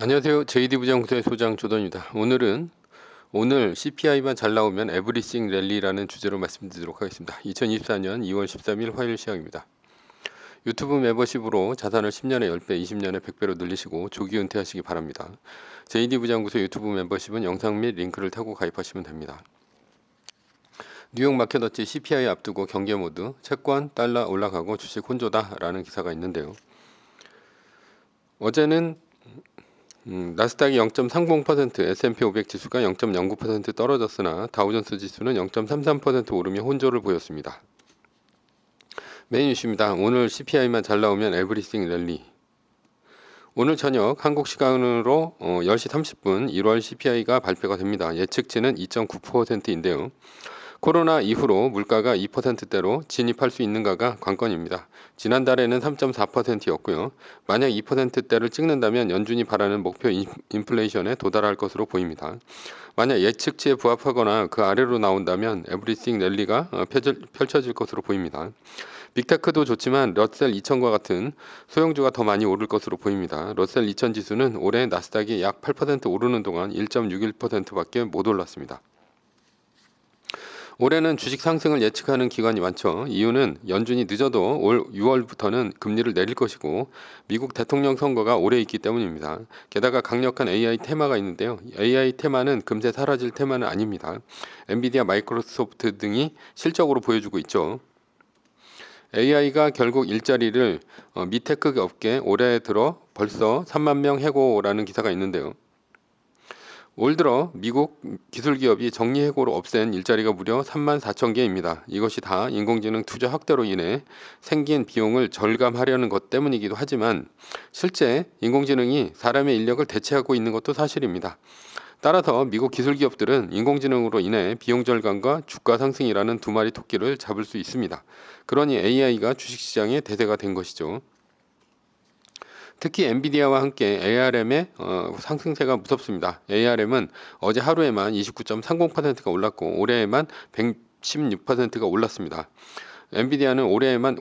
안녕하세요. JD부장부서의 소장 조던입니다. 오늘 CPI만 잘 나오면 에브리싱 랠리라는 주제로 말씀드리도록 하겠습니다. 2024년 2월 13일 화요일 시작입니다. 유튜브 멤버십으로 자산을 10년에 10배, 20년에 100배로 늘리시고 조기 은퇴하시기 바랍니다. JD부장부서 유튜브 멤버십은 영상 및 링크를 타고 가입하시면 됩니다. 뉴욕 마켓워치 CPI 앞두고 경계 모드, 채권 달러 올라가고 주식 혼조다라는 기사가 있는데요. 어제는 나스닥이 0.30%, S&P 500 지수가 0.09% 떨어졌으나 다우존스 지수는 0.33% 오르며 혼조를 보였습니다. 메인 이슈입니다. 오늘 CPI만 잘 나오면 에브리싱 랠리. 오늘 저녁 한국 시간으로 10시 30분 1월 CPI가 발표가 됩니다. 예측치는 2.9%인데요. 코로나 이후로 물가가 2%대로 진입할 수 있는가가 관건입니다. 지난달에는 3.4%였고요. 만약 2%대를 찍는다면 연준이 바라는 목표 인플레이션에 도달할 것으로 보입니다. 만약 예측치에 부합하거나 그 아래로 나온다면 에브리싱 랠리가 펼쳐질 것으로 보입니다. 빅테크도 좋지만 러셀 2000과 같은 소형주가 더 많이 오를 것으로 보입니다. 러셀 2000 지수는 올해 나스닥이 약 8% 오르는 동안 1.61%밖에 못 올랐습니다. 올해는 주식 상승을 예측하는 기관이 많죠. 이유는 연준이 늦어도 올 6월부터는 금리를 내릴 것이고 미국 대통령 선거가 오래 있기 때문입니다. 게다가 강력한 AI 테마가 있는데요. AI 테마는 금세 사라질 테마는 아닙니다. 엔비디아, 마이크로소프트 등이 실적으로 보여주고 있죠. AI가 결국 일자리를 미테크 업계 올해 들어 벌써 3만 명 해고라는 기사가 있는데요. 올 들어 미국 기술기업이 정리해고로 없앤 일자리가 무려 3만 4천 개입니다. 이것이 다 인공지능 투자 확대로 인해 생긴 비용을 절감하려는 것 때문이기도 하지만 실제 인공지능이 사람의 인력을 대체하고 있는 것도 사실입니다. 따라서 미국 기술기업들은 인공지능으로 인해 비용 절감과 주가 상승이라는 두 마리 토끼를 잡을 수 있습니다. 그러니 AI가 주식시장의 대세가 된 것이죠. 특히 엔비디아와 함께 ARM의 상승세가 무섭습니다. ARM은 어제 하루에만 29.30%가 올랐고 올해에만 116%가 올랐습니다. 엔비디아는 올해에만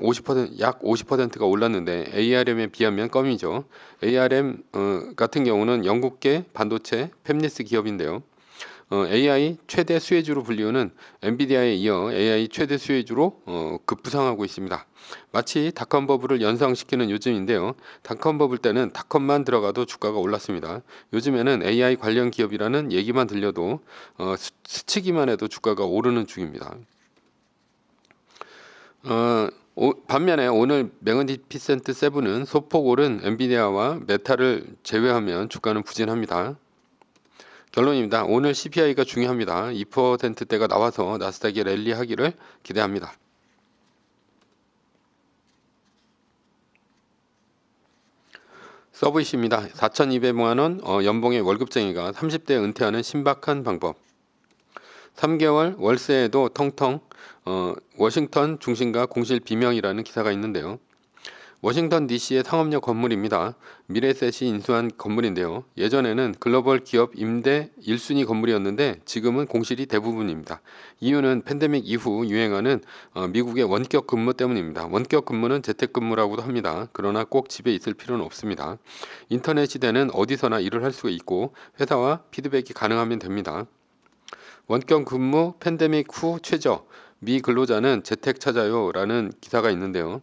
약 50%가 올랐는데 ARM에 비하면 껌이죠. ARM 같은 경우는 영국계 반도체 팹리스 기업인데요. AI 최대 수혜주로 불리우는 엔비디아에 이어 AI 최대 수혜주로 급부상하고 있습니다. 마치 닷컴 버블을 연상시키는 요즘인데요. 닷컴 버블 때는 닷컴만 들어가도 주가가 올랐습니다. 요즘에는 AI 관련 기업이라는 얘기만 들려도 스치기만 해도 주가가 오르는 중입니다. 반면에 오늘 매그니피센트 7은 소폭 오른 엔비디아와 메타를 제외하면 주가는 부진합니다. 결론입니다. 오늘 CPI가 중요합니다. 2%대가 나와서 나스닥이 랠리하기를 기대합니다. 서브이시입니다. 4,200만 원 연봉의 월급쟁이가 30대 은퇴하는 신박한 방법. 3개월 월세에도 텅텅 워싱턴 중심가 공실 비명이라는 기사가 있는데요. 워싱턴 DC의 상업역 건물입니다. 미래셋이 인수한 건물인데요. 예전에는 글로벌 기업 임대 1순위 건물이었는데 지금은 공실이 대부분입니다. 이유는 팬데믹 이후 유행하는 미국의 원격 근무 때문입니다. 원격 근무는 재택근무라고도 합니다. 그러나 꼭 집에 있을 필요는 없습니다. 인터넷 시대는 어디서나 일을 할 수가 있고 회사와 피드백이 가능하면 됩니다. 원격 근무 팬데믹 후 최저, 미 근로자는 재택 찾아요 라는 기사가 있는데요.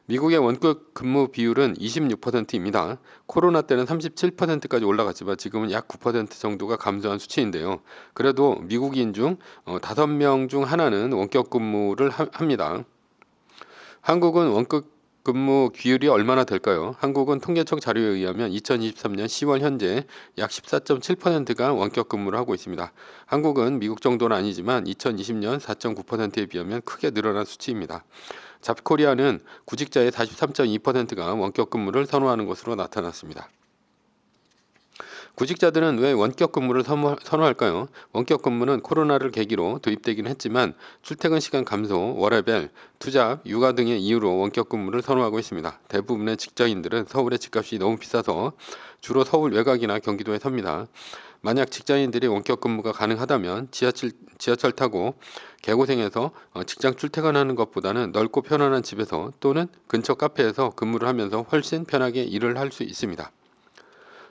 미국의 원격 근무 비율은 26%입니다. 코로나 때는 37%까지 올라갔지만 지금은 약 9% 정도가 감소한 수치인데요. 그래도 미국인 중 5명 중 하나는 원격 근무를 합니다. 한국은 원격 근무 비율이 얼마나 될까요? 한국은 통계청 자료에 의하면 2023년 10월 현재 약 14.7%가 원격 근무를 하고 있습니다. 한국은 미국 정도는 아니지만 2020년 4.9%에 비하면 크게 늘어난 수치입니다. 잡코리아는 구직자의 43.2%가 원격 근무를 선호하는 것으로 나타났습니다. 구직자들은 왜 원격 근무를 선호할까요? 원격 근무는 코로나를 계기로 도입되긴 했지만 출퇴근 시간 감소, 워라밸, 투잡, 육아 등의 이유로 원격 근무를 선호하고 있습니다. 대부분의 직장인들은 서울의 집값이 너무 비싸서 주로 서울 외곽이나 경기도에 삽니다. 만약 직장인들이 원격 근무가 가능하다면 지하철 타고 개고생해서 직장 출퇴근하는 것보다는 넓고 편안한 집에서 또는 근처 카페에서 근무를 하면서 훨씬 편하게 일을 할 수 있습니다.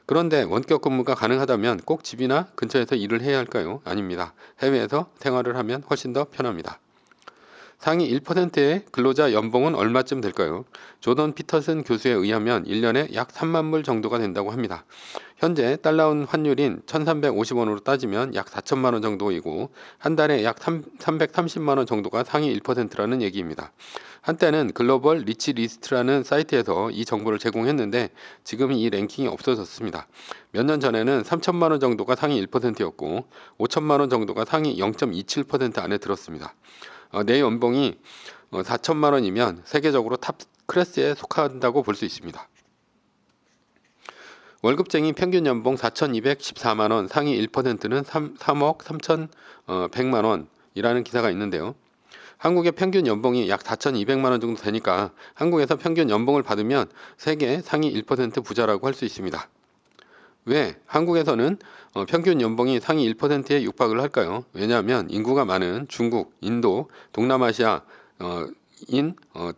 그런데 원격 근무가 가능하다면 꼭 집이나 근처에서 일을 해야 할까요? 아닙니다. 해외에서 생활을 하면 훨씬 더 편합니다. 상위 1%의 근로자 연봉은 얼마쯤 될까요? 조던 피터슨 교수에 의하면 1년에 약 3만 불 정도가 된다고 합니다. 현재 달러원 환율인 1350원으로 따지면 약 4천만 원 정도이고 한 달에 약 330만 원 정도가 상위 1%라는 얘기입니다. 한때는 글로벌 리치 리스트라는 사이트에서 이 정보를 제공했는데 지금 이 랭킹이 없어졌습니다. 몇 년 전에는 3천만 원 정도가 상위 1%였고 5천만 원 정도가 상위 0.27% 안에 들었습니다. 내 연봉이 4천만 원이면 세계적으로 탑 클래스에 속한다고 볼 수 있습니다. 월급쟁이 평균 연봉 4,214만 원, 상위 1%는 3억 3,100만 원이라는 기사가 있는데요. 한국의 평균 연봉이 약 4,200만 원 정도 되니까 한국에서 평균 연봉을 받으면 세계 상위 1% 부자라고 할 수 있습니다. 왜 한국에서는 평균 연봉이 상위 1%에 육박을 할까요? 왜냐하면 인구가 많은 중국, 인도, 동남아시아,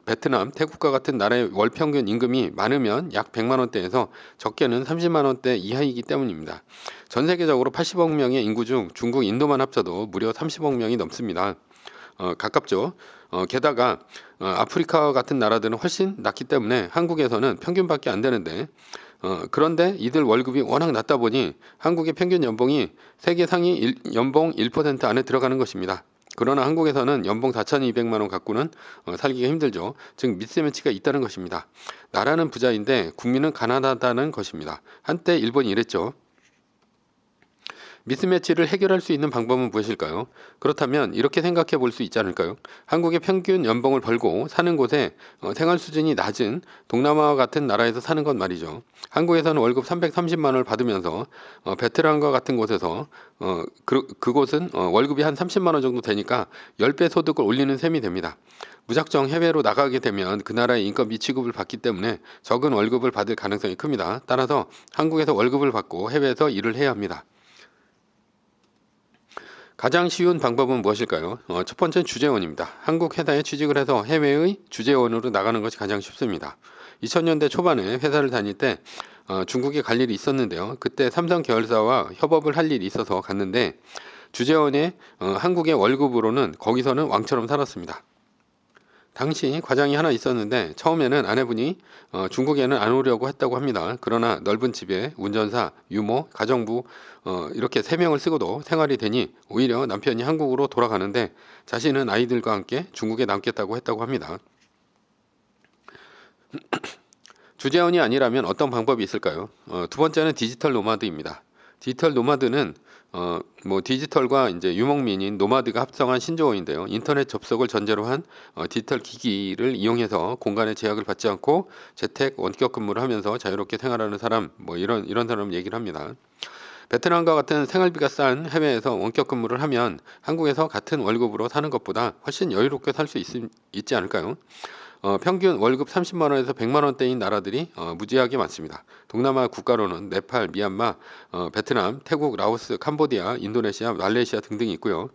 베트남, 태국과 같은 나라의 월 평균 임금이 많으면 약 100만 원대에서 적게는 30만 원대 이하이기 때문입니다. 전 세계적으로 80억 명의 인구 중 중국, 인도만 합쳐도 무려 30억 명이 넘습니다. 가깝죠. 게다가 아프리카와 같은 나라들은 훨씬 낮기 때문에 한국에서는 평균밖에 안 되는데 그런데 이들 월급이 워낙 낮다 보니 한국의 평균 연봉이 세계 상위 연봉 1% 안에 들어가는 것입니다. 그러나 한국에서는 연봉 4,200만 원 갖고는 살기가 힘들죠. 즉 미스매치가 있다는 것입니다. 나라는 부자인데 국민은 가난하다는 것입니다. 한때 일본이 이랬죠. 미스매치를 해결할 수 있는 방법은 무엇일까요? 그렇다면 이렇게 생각해 볼 수 있지 않을까요? 한국의 평균 연봉을 벌고 사는 곳에 생활 수준이 낮은 동남아와 같은 나라에서 사는 것 말이죠. 한국에서는 월급 330만 원을 받으면서 베트남과 같은 곳에서 그곳은 월급이 한 30만 원 정도 되니까 10배 소득을 올리는 셈이 됩니다. 무작정 해외로 나가게 되면 그 나라의 인건비 취급을 받기 때문에 적은 월급을 받을 가능성이 큽니다. 따라서 한국에서 월급을 받고 해외에서 일을 해야 합니다. 가장 쉬운 방법은 무엇일까요? 첫 번째는 주재원입니다. 한국 회사에 취직을 해서 해외의 주재원으로 나가는 것이 가장 쉽습니다. 2000년대 초반에 회사를 다닐 때 중국에 갈 일이 있었는데요. 그때 삼성 계열사와 협업을 할 일이 있어서 갔는데 주재원의 한국의 월급으로는 거기서는 왕처럼 살았습니다. 당시 과장이 하나 있었는데 처음에는 아내분이 중국에는 안 오려고 했다고 합니다. 그러나 넓은 집에 운전사, 유모, 가정부 이렇게 3명을 쓰고도 생활이 되니 오히려 남편이 한국으로 돌아가는데 자신은 아이들과 함께 중국에 남겠다고 했다고 합니다. 주재원이 아니라면 어떤 방법이 있을까요? 두 번째는 디지털 노마드입니다. 디지털 노마드는 디지털과 이제 유목민인 노마드가 합성한 신조어인데요. 인터넷 접속을 전제로 한 디지털 기기를 이용해서 공간의 제약을 받지 않고 재택 원격 근무를 하면서 자유롭게 생활하는 사람, 이런 사람 얘기를 합니다. 베트남과 같은 생활비가 싼 해외에서 원격 근무를 하면 한국에서 같은 월급으로 사는 것보다 훨씬 여유롭게 살 수 있지 않을까요? 평균 월급 30만 원에서 100만 원대인 나라들이 무지하게 많습니다. 동남아 국가로는 네팔, 미얀마, 베트남, 태국, 라오스, 캄보디아, 인도네시아, 말레이시아 등등이 있고요.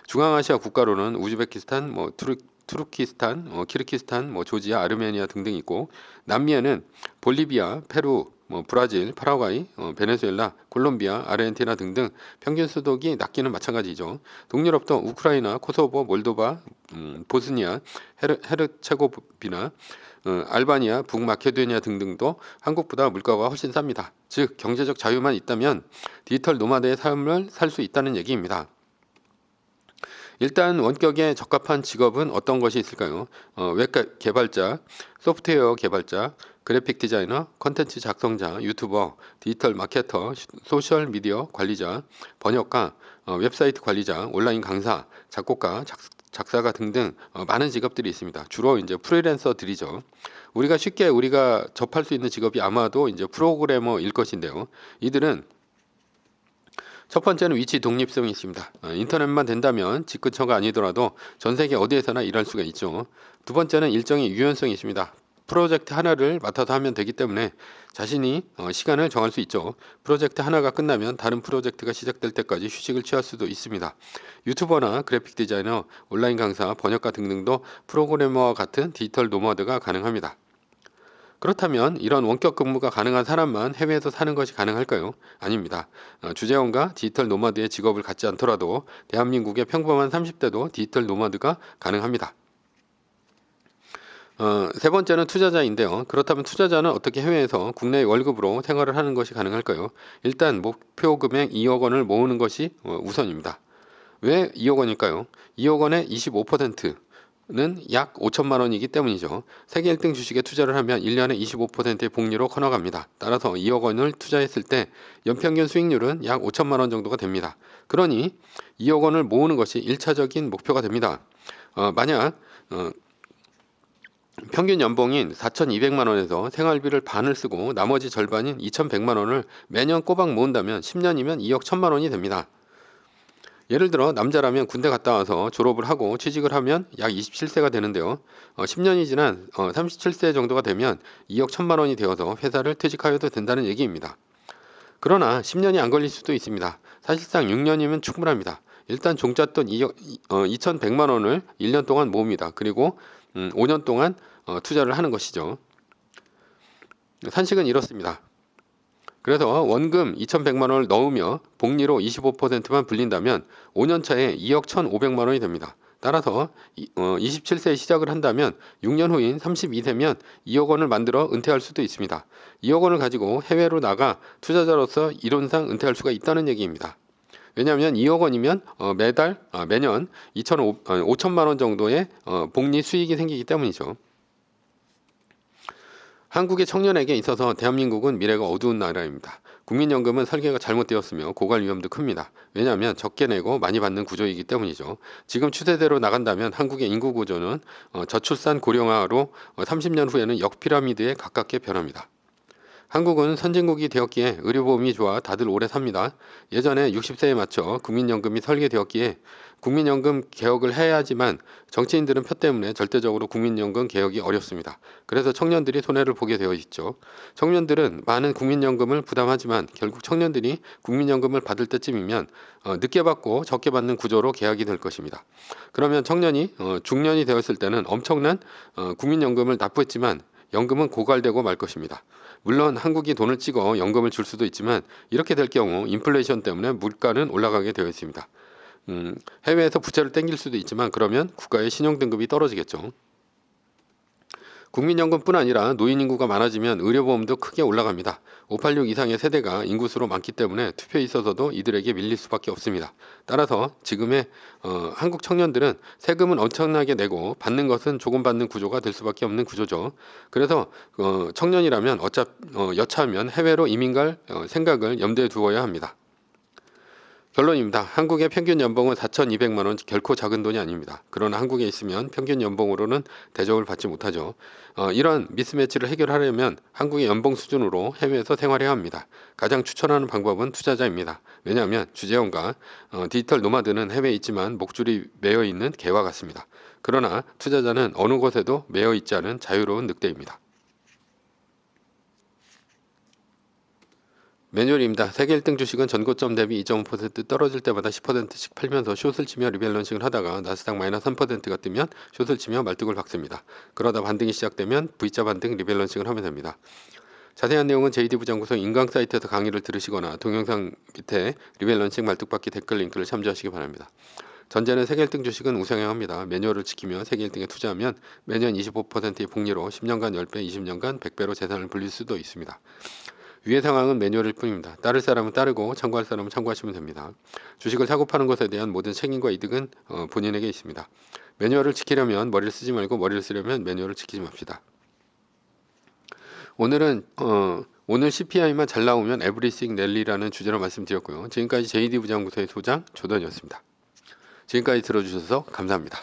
중앙아시아 국가로는 우즈베키스탄, 투르키스탄, 키르기스탄, 조지아, 아르메니아 등등이 있고 남미에는 볼리비아, 페루, 브라질, 파라과이, 베네수엘라, 콜롬비아, 아르헨티나 등등 평균 소득이 낮기는 마찬가지죠. 동유럽도 우크라이나, 코소보, 몰도바, 보스니아, 헤르체고비나, 알바니아, 북마케도니아 등등도 한국보다 물가가 훨씬 쌉니다. 즉 경제적 자유만 있다면 디지털 노마드의 삶을 살 수 있다는 얘기입니다. 일단 원격에 적합한 직업은 어떤 것이 있을까요? 웹 개발자, 소프트웨어 개발자, 그래픽 디자이너, 컨텐츠 작성자, 유튜버, 디지털 마케터, 소셜 미디어 관리자, 번역가, 웹사이트 관리자, 온라인 강사, 작곡가, 작사가 등등 많은 직업들이 있습니다. 주로 이제 프리랜서들이죠. 우리가 접할 수 있는 직업이 아마도 이제 프로그래머일 것인데요. 이들은 첫 번째는 위치 독립성이 있습니다. 인터넷만 된다면 집 근처가 아니더라도 전 세계 어디에서나 일할 수가 있죠. 두 번째는 일정의 유연성이 있습니다. 프로젝트 하나를 맡아서 하면 되기 때문에 자신이 시간을 정할 수 있죠. 프로젝트 하나가 끝나면 다른 프로젝트가 시작될 때까지 휴식을 취할 수도 있습니다. 유튜버나 그래픽 디자이너, 온라인 강사, 번역가 등등도 프로그래머와 같은 디지털 노마드가 가능합니다. 그렇다면 이런 원격 근무가 가능한 사람만 해외에서 사는 것이 가능할까요? 아닙니다. 주재원과 디지털 노마드의 직업을 갖지 않더라도 대한민국의 평범한 30대도 디지털 노마드가 가능합니다. 세 번째는 투자자인데요. 그렇다면 투자자는 어떻게 해외에서 국내 월급으로 생활을 하는 것이 가능할까요? 일단 목표 금액 2억 원을 모으는 것이 우선입니다. 왜 2억 원일까요? 2억 원의 25%는 약 5천만 원이기 때문이죠. 세계 1등 주식에 투자를 하면 1년에 25%의 복리로 커나갑니다. 따라서 2억 원을 투자했을 때 연평균 수익률은 약 5천만 원 정도가 됩니다. 그러니 2억 원을 모으는 것이 1차적인 목표가 됩니다. 만약 평균 연봉인 4,200만 원에서 생활비를 반을 쓰고 나머지 절반인 2,100만 원을 매년 꼬박 모은다면 10년이면 2억 1천만 원이 됩니다. 예를 들어 남자라면 군대 갔다 와서 졸업을 하고 취직을 하면 약 27세가 되는데요. 10년이 지난 37세 정도가 되면 2억 1천만 원이 되어서 회사를 퇴직하여도 된다는 얘기입니다. 그러나 10년이 안 걸릴 수도 있습니다. 사실상 6년이면 충분합니다. 일단 종잣돈 2,100만 원을 1년 동안 모읍니다. 그리고 5년 동안 투자를 하는 것이죠. 산식은 이렇습니다. 그래서 원금 2,100만 원을 넣으며 복리로 25%만 불린다면 5년 차에 2억 1,500만 원이 됩니다. 따라서 27세에 시작을 한다면 6년 후인 32세면 2억 원을 만들어 은퇴할 수도 있습니다. 2억 원을 가지고 해외로 나가 투자자로서 이론상 은퇴할 수가 있다는 얘기입니다. 왜냐하면 2억 원이면 매년 5천만 원 정도의 복리 수익이 생기기 때문이죠. 한국의 청년에게 있어서 대한민국은 미래가 어두운 나라입니다. 국민연금은 설계가 잘못되었으며 고갈 위험도 큽니다. 왜냐하면 적게 내고 많이 받는 구조이기 때문이죠. 지금 추세대로 나간다면 한국의 인구 구조는 저출산 고령화로 30년 후에는 역피라미드에 가깝게 변합니다. 한국은 선진국이 되었기에 의료보험이 좋아 다들 오래 삽니다. 예전에 60세에 맞춰 국민연금이 설계되었기에 국민연금 개혁을 해야 하지만 정치인들은 표 때문에 절대적으로 국민연금 개혁이 어렵습니다. 그래서 청년들이 손해를 보게 되어 있죠. 청년들은 많은 국민연금을 부담하지만 결국 청년들이 국민연금을 받을 때쯤이면 늦게 받고 적게 받는 구조로 개혁이 될 것입니다. 그러면 청년이 중년이 되었을 때는 엄청난 국민연금을 납부했지만 연금은 고갈되고 말 것입니다. 물론 한국이 돈을 찍어 연금을 줄 수도 있지만 이렇게 될 경우 인플레이션 때문에 물가는 올라가게 되어 있습니다. 해외에서 부채를 땡길 수도 있지만 그러면 국가의 신용등급이 떨어지겠죠. 국민연금뿐 아니라 노인 인구가 많아지면 의료보험도 크게 올라갑니다. 586 이상의 세대가 인구수로 많기 때문에 투표에 있어서도 이들에게 밀릴 수밖에 없습니다. 따라서 지금의 한국 청년들은 세금은 엄청나게 내고 받는 것은 조금 받는 구조가 될 수밖에 없는 구조죠. 그래서 청년이라면 여차하면 해외로 이민 갈 생각을 염두에 두어야 합니다. 결론입니다. 한국의 평균 연봉은 4,200만 원, 결코 작은 돈이 아닙니다. 그러나 한국에 있으면 평균 연봉으로는 대접을 받지 못하죠. 이런 미스매치를 해결하려면 한국의 연봉 수준으로 해외에서 생활해야 합니다. 가장 추천하는 방법은 투자자입니다. 왜냐하면 주재원과 디지털 노마드는 해외에 있지만 목줄이 매여 있는 개와 같습니다. 그러나 투자자는 어느 곳에도 매여 있지 않은 자유로운 늑대입니다. 매뉴얼입니다. 세계 1등 주식은 전고점 대비 2.5% 떨어질 때마다 10%씩 팔면서 숏을 치며 리밸런싱을 하다가 나스닥 마이너스 3%가 뜨면 숏을 치며 말뚝을 박습니다. 그러다 반등이 시작되면 V자 반등 리밸런싱을 하면 됩니다. 자세한 내용은 JD부장구석 인강 사이트에서 강의를 들으시거나 동영상 밑에 리밸런싱 말뚝박기 댓글 링크를 참조하시기 바랍니다. 전제는 세계 1등 주식은 우상향 합니다. 매뉴얼을 지키며 세계 1등에 투자하면 매년 25%의 복리로 10년간 10배, 20년간 100배로 재산을 불릴 수도 있습니다. 위의 상황은 매뉴얼일 뿐입니다. 따를 사람은 따르고 참고할 사람은 참고하시면 됩니다. 주식을 사고 파는 것에 대한 모든 책임과 이득은 본인에게 있습니다. 매뉴얼을 지키려면 머리를 쓰지 말고 머리를 쓰려면 매뉴얼을 지키지 맙시다. 오늘 CPI만 잘 나오면 에브리싱 랠리라는 주제로 말씀드렸고요. 지금까지 JD부장구서의 소장 조던이었습니다. 지금까지 들어주셔서 감사합니다.